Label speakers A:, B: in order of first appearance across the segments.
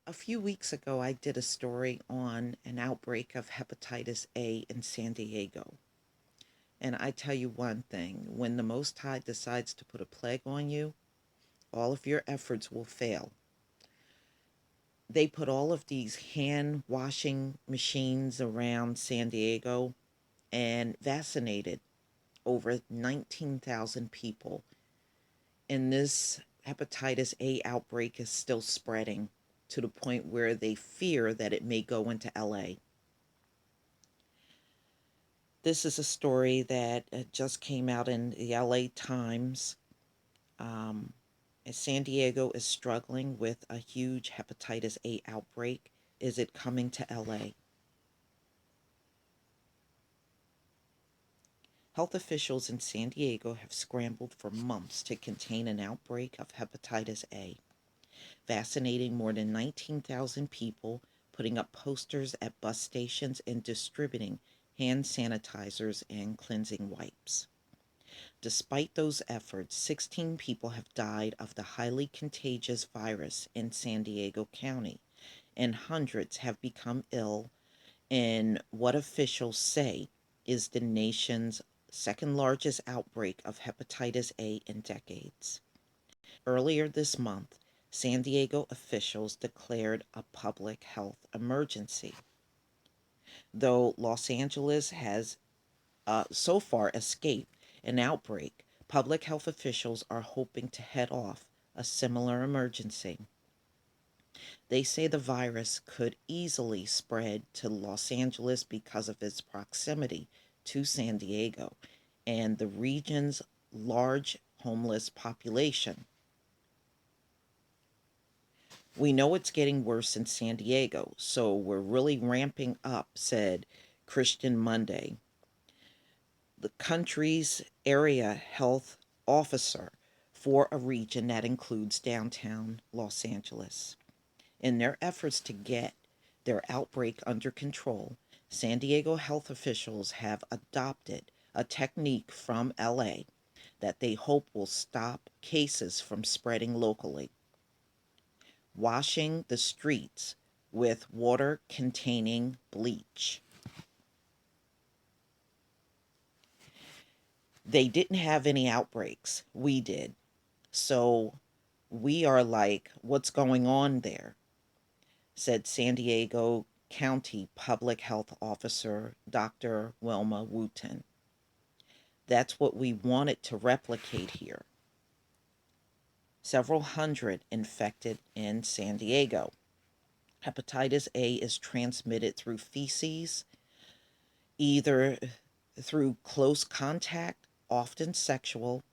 A: A few weeks ago, I did a story on an outbreak of hepatitis A in San Diego. And I tell you one thing, when the Most High decides to put a plague on you, all of your efforts will fail. They put all of these hand washing machines around San Diego and vaccinated over 19,000 people. And this hepatitis A outbreak is still spreading to the point where they fear that it may go into LA. This is a story that just came out in the LA Times. Um, San Diego is struggling with a huge hepatitis A outbreak. Is it coming to LA? Health officials in San Diego have scrambled for months to contain an outbreak of hepatitis A, vaccinating more than 19,000 people, putting up posters at bus stations, and distributing hand sanitizers and cleansing wipes. Despite those efforts, 16 people have died of the highly contagious virus in San Diego County, and hundreds have become ill in what officials say is the nation's second largest outbreak of hepatitis A in decades. Earlier this month, San Diego officials declared a public health emergency. Though Los Angeles has so far escaped an outbreak, public health officials are hoping to head off a similar emergency. They say the virus could easily spread to Los Angeles because of its proximity to San Diego and the region's large homeless population. We know it's getting worse in San Diego, so we're really ramping up, said Christian Monday, the country's area health officer for a region that includes downtown Los Angeles. In their efforts to get their outbreak under control, San Diego health officials have adopted a technique from LA that they hope will stop cases from spreading locally: washing the streets with water containing bleach. They didn't have any outbreaks. We did. So we are like, what's going on there? Said San Diego County Public Health Officer Dr. Wilma Wooten. That's what we wanted to replicate here. Several hundred infected in San Diego. Hepatitis A is transmitted through feces, either through close contact, often sexual,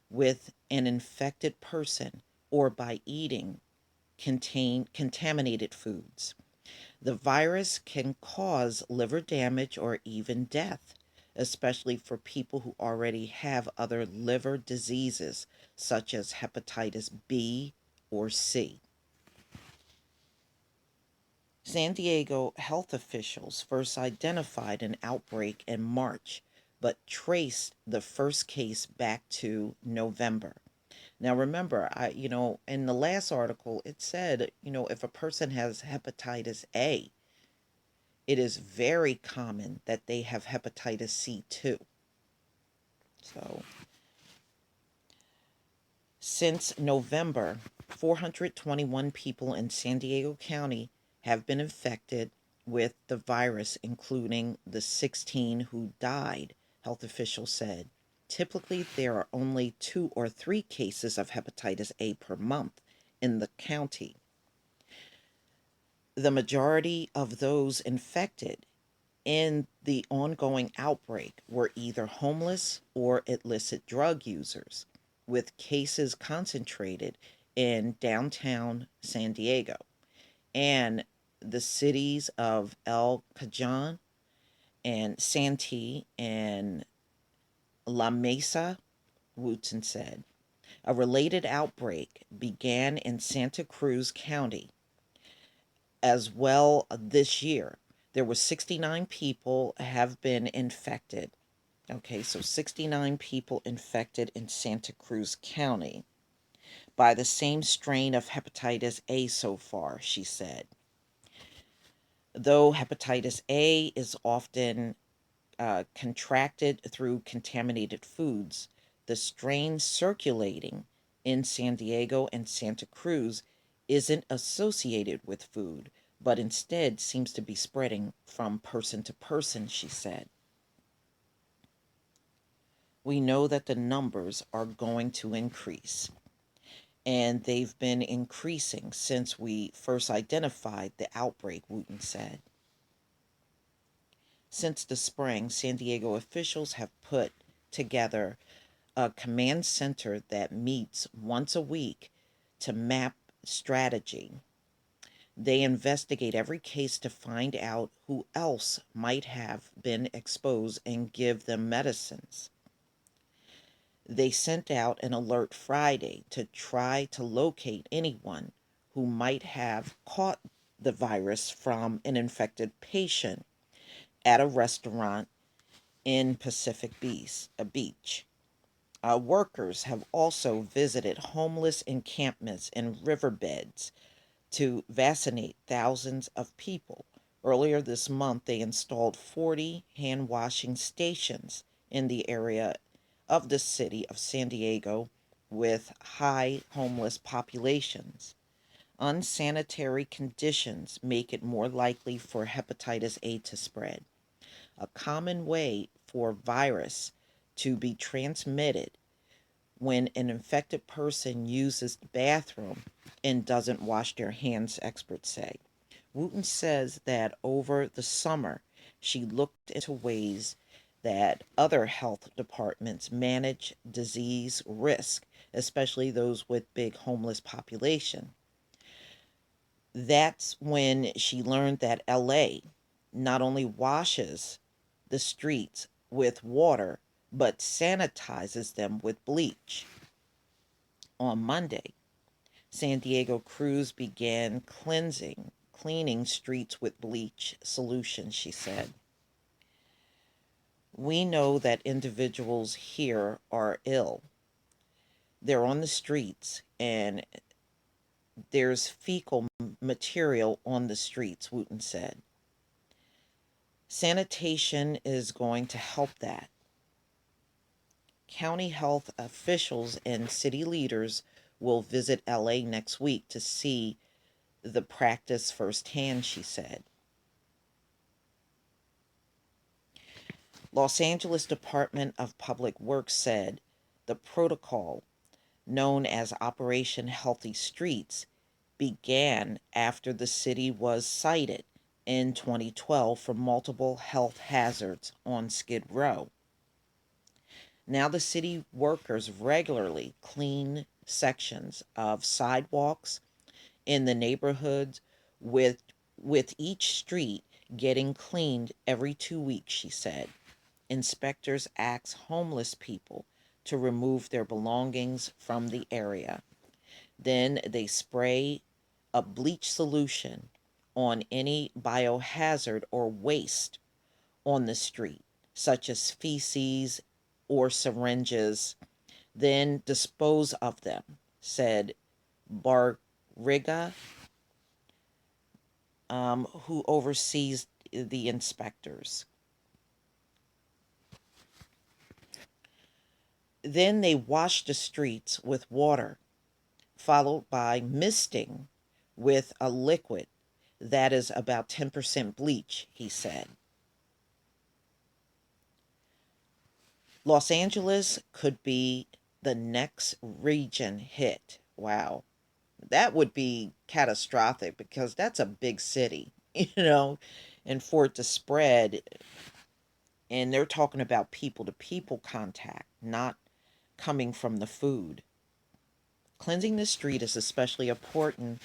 A: with an infected person or by eating contaminated foods. The virus can cause liver damage or even death, especially for people who already have other liver diseases such as hepatitis B or C. San Diego health officials first identified an outbreak in March, but traced the first case back to November. Now remember, in the last article it said, if a person has hepatitis A, it is very common that they have hepatitis C too. So, since November, 421 people in San Diego County have been infected with the virus, including the 16 who died, health officials said. Typically, there are only 2 or 3 cases of hepatitis A per month in the county. The majority of those infected in the ongoing outbreak were either homeless or illicit drug users, with cases concentrated in downtown San Diego and the cities of El Cajon and Santee and La Mesa, Wootson said. A related outbreak began in Santa Cruz County as well this year. There were 69 people have been infected. Okay, so 69 people infected in Santa Cruz County. by the same strain of hepatitis A so far, she said. Though hepatitis A is often contracted through contaminated foods, the strain circulating in San Diego and Santa Cruz isn't associated with food, but instead seems to be spreading from person to person, she said. We know that the numbers are going to increase, and they've been increasing since we first identified the outbreak, Wooten said. Since the spring, San Diego officials have put together a command center that meets once a week to map strategy. They investigate every case to find out who else might have been exposed and give them medicines. They sent out an alert Friday to try to locate anyone who might have caught the virus from an infected patient at a restaurant in Pacific Beach. Workers have also visited homeless encampments and riverbeds to vaccinate thousands of people. Earlier this month, they installed 40 hand washing stations in the area of the city of San Diego with high homeless populations. Unsanitary conditions make it more likely for hepatitis A to spread. A common way for virus to be transmitted when an infected person uses the bathroom and doesn't wash their hands, experts say. Wooten says that over the summer, she looked into ways that other health departments manage disease risk, especially those with big homeless population. That's when she learned that LA not only washes the streets with water, but sanitizes them with bleach. On Monday, San Diego crews began cleaning streets with bleach solution, she said. We know that individuals here are ill. They're on the streets and there's fecal material on the streets, Wooten said. Sanitation is going to help that. County health officials and city leaders will visit LA next week to see the practice firsthand, she said. Los Angeles Department of Public Works said the protocol, known as Operation Healthy Streets, began after the city was cited in 2012 for multiple health hazards on Skid Row. Now the city workers regularly clean sections of sidewalks in the neighborhoods with with each street getting cleaned every 2 weeks, she said. Inspectors ask homeless people to remove their belongings from the area. Then they spray a bleach solution on any biohazard or waste on the street, such as feces or syringes, then dispose of them, said Barriga, who oversees the inspectors. Then they wash the streets with water, followed by misting with a liquid that is about 10% bleach, he said. Los Angeles could be the next region hit. Wow. That would be catastrophic because that's a big city, and for it to spread, and they're talking about people to people contact, not coming from the food. Cleansing the street is especially important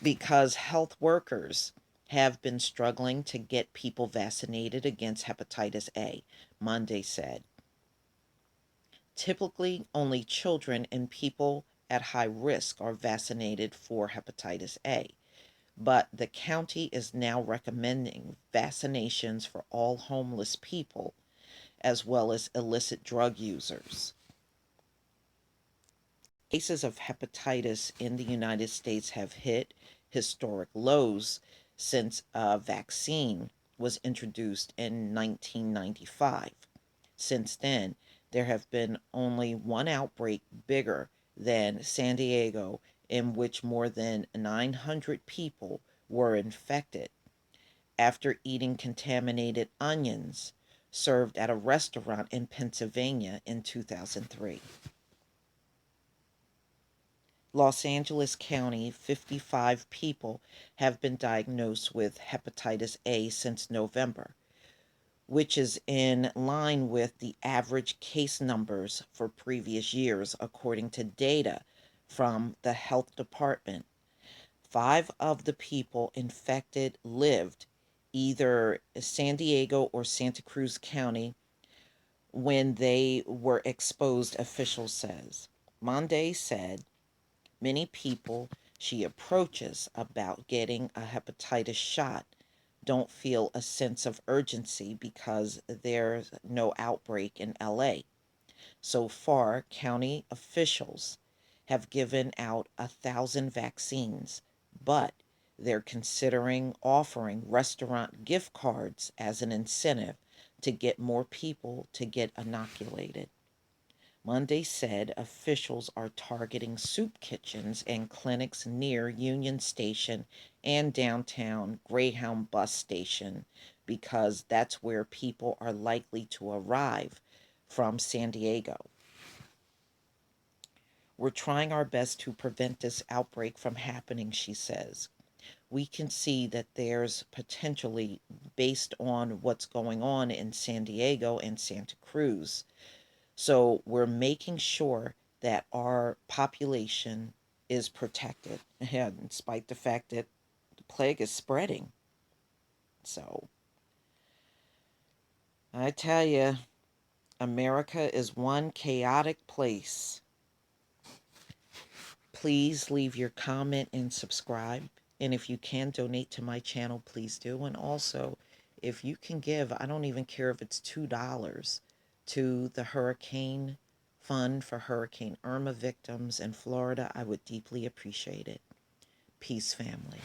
A: because health workers have been struggling to get people vaccinated against hepatitis A, Monday said. Typically, only children and people at high risk are vaccinated for hepatitis A, but the county is now recommending vaccinations for all homeless people as well as illicit drug users. Cases of hepatitis in the United States have hit historic lows since a vaccine was introduced in 1995. Since then, there have been only one outbreak bigger than San Diego in which more than 900 people were infected after eating contaminated onions served at a restaurant in Pennsylvania in 2003. Los Angeles County, 55 people have been diagnosed with hepatitis A since November, which is in line with the average case numbers for previous years, according to data from the health department. 5 of the people infected lived either San Diego or Santa Cruz County when they were exposed, officials says. Monday said many people she approaches about getting a hepatitis shot don't feel a sense of urgency because there's no outbreak in LA. So far, county officials have given out 1,000 vaccines, but they're considering offering restaurant gift cards as an incentive to get more people to get inoculated. Monday said officials are targeting soup kitchens and clinics near Union Station and downtown Greyhound bus station because that's where people are likely to arrive from San Diego. We're trying our best to prevent this outbreak from happening, she says. We can see that there's potentially, based on what's going on in San Diego and Santa Cruz. So we're making sure that our population is protected, despite the fact that the plague is spreading. So I tell you, America is one chaotic place. Please leave your comment and subscribe. And if you can donate to my channel, please do. And also, if you can give, I don't even care if it's $2 to the Hurricane Fund for Hurricane Irma victims in Florida, I would deeply appreciate it. Peace, family.